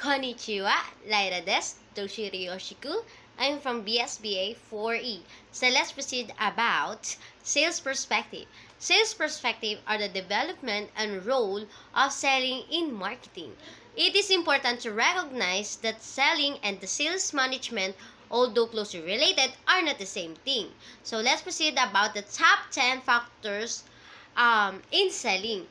Konnichiwa, Lyra des, Toshiro Yoshiku. I'm from BSBA 4E. So let's proceed about sales perspective. Sales perspective are the development and role of selling in marketing. It is important to recognize that selling and the sales management, although closely related, are not the same thing. So let's proceed about the top 10 factors in selling.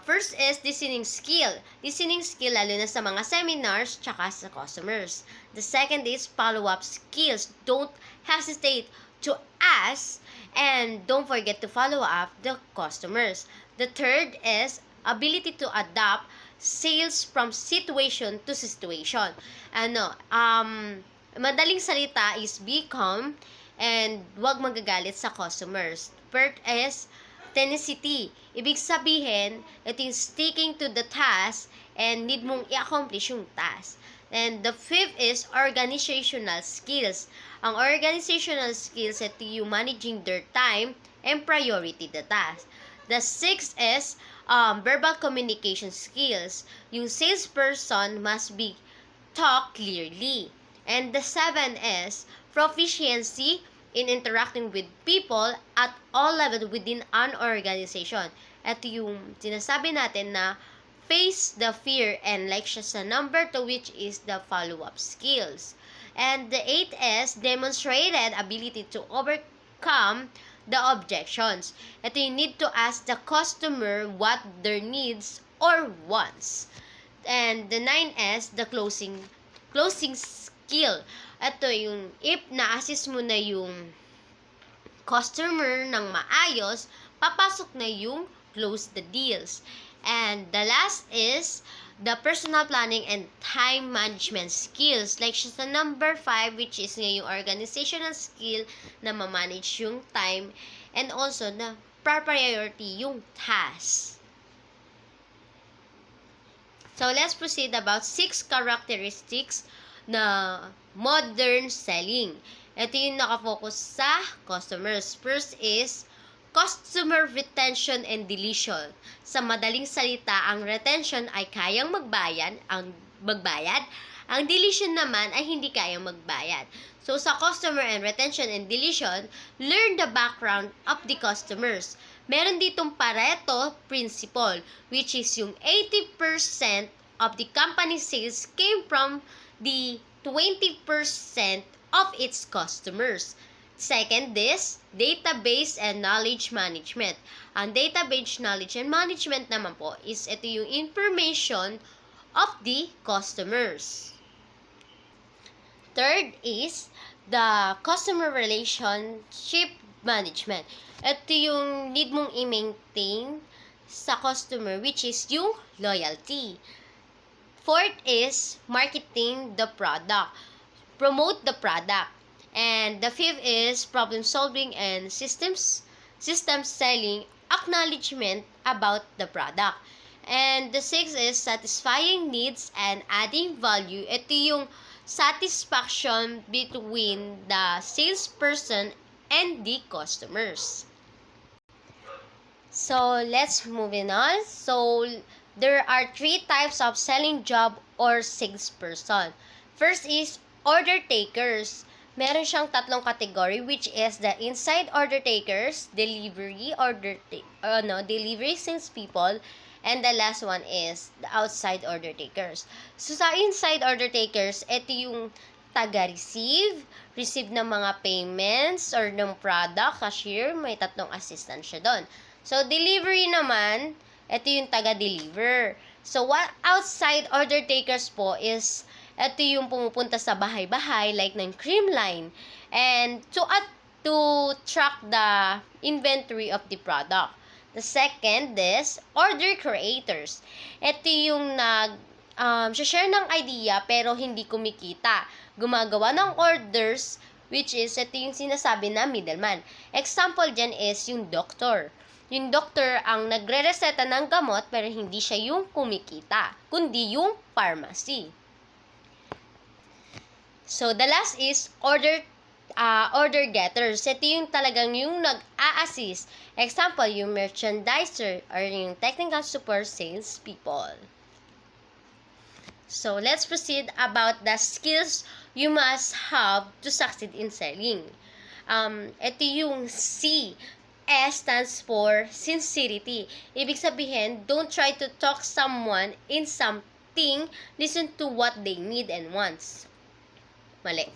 First is listening skill. Listening skill lalo na sa mga seminars tsaka sa customers. The second is follow-up skills. Don't hesitate to ask and don't forget to follow up the customers. The third is ability to adapt sales from situation to situation. Madaling salita is be calm and wag magagalit sa customers. Third is tenacity. Ibig sabihin, ito yung sticking to the task and need mong i-accomplish yung task. And the fifth is organizational skills. Ang organizational skills, ito yung managing their time and priority the task. The sixth is verbal communication skills. Yung salesperson must be talk clearly. And the seven is proficiency in interacting with people at all levels within an organization. Ito yung sinasabi natin na face the fear and like siya sa number 2 which is the follow-up skills. And the 8 is demonstrated ability to overcome the objections. Ito yung need to ask the customer what their needs or wants. And the 9 is the closing skill. Ito yung if na-assist mo na yung customer ng maayos, papasok na yung close the deals. And the last is the personal planning and time management skills. Like siya sa number 5 which is nga yung organizational skill na ma-manage yung time and also na priority yung task. So let's proceed about 6 characteristics na modern selling. Ito yung nakafocus sa customers. First is customer retention and deletion. Sa madaling salita, ang retention ay kayang magbayad. Ang deletion naman ay hindi kayang magbayad. So sa customer and retention and deletion, learn the background of the customers. Meron ditong Pareto principle, which is yung 80% of the company sales came from the 20% of its customers. Second is database and knowledge management. Ang database knowledge and management naman po is ito yung information of the customers. Third is the customer relationship management. Ito yung need mong i-maintain sa customer which is yung loyalty. Fourth is marketing the product. Promote the product. And the fifth is problem solving and system selling, acknowledgement about the product. And the sixth is satisfying needs and adding value. Ito yung satisfaction between the salesperson and the customers. So let's move on. So there are 3 types of selling job or salesperson. First is order takers. Meron siyang 3 category which is the inside order takers, delivery salespeople, and the last one is the outside order takers. So sa inside order takers, ito yung taga-receive ng mga payments or ng product, cashier, may 3 assistant siya doon. So delivery naman, ito yung taga-deliver. So, what outside order takers po is, ito yung pumupunta sa bahay-bahay, like ng cream line, and to track the inventory of the product. The second is order creators. Ito yung share ng idea pero hindi kumikita. Gumagawa ng orders, which is, ito yung sinasabi na middleman. Example dyan is yung doctor. Yung doctor ang nagre-reseta ng gamot pero hindi siya yung kumikita, kundi yung pharmacy. So, the last is order getters. Ito yung talagang yung nag-a-assist. Example, yung merchandiser or yung technical support sales people. So, let's proceed about the skills you must have to succeed in selling. Ito yung C. S stands for sincerity. Ibig sabihin, don't try to talk someone in something, listen to what they need and wants. Mali.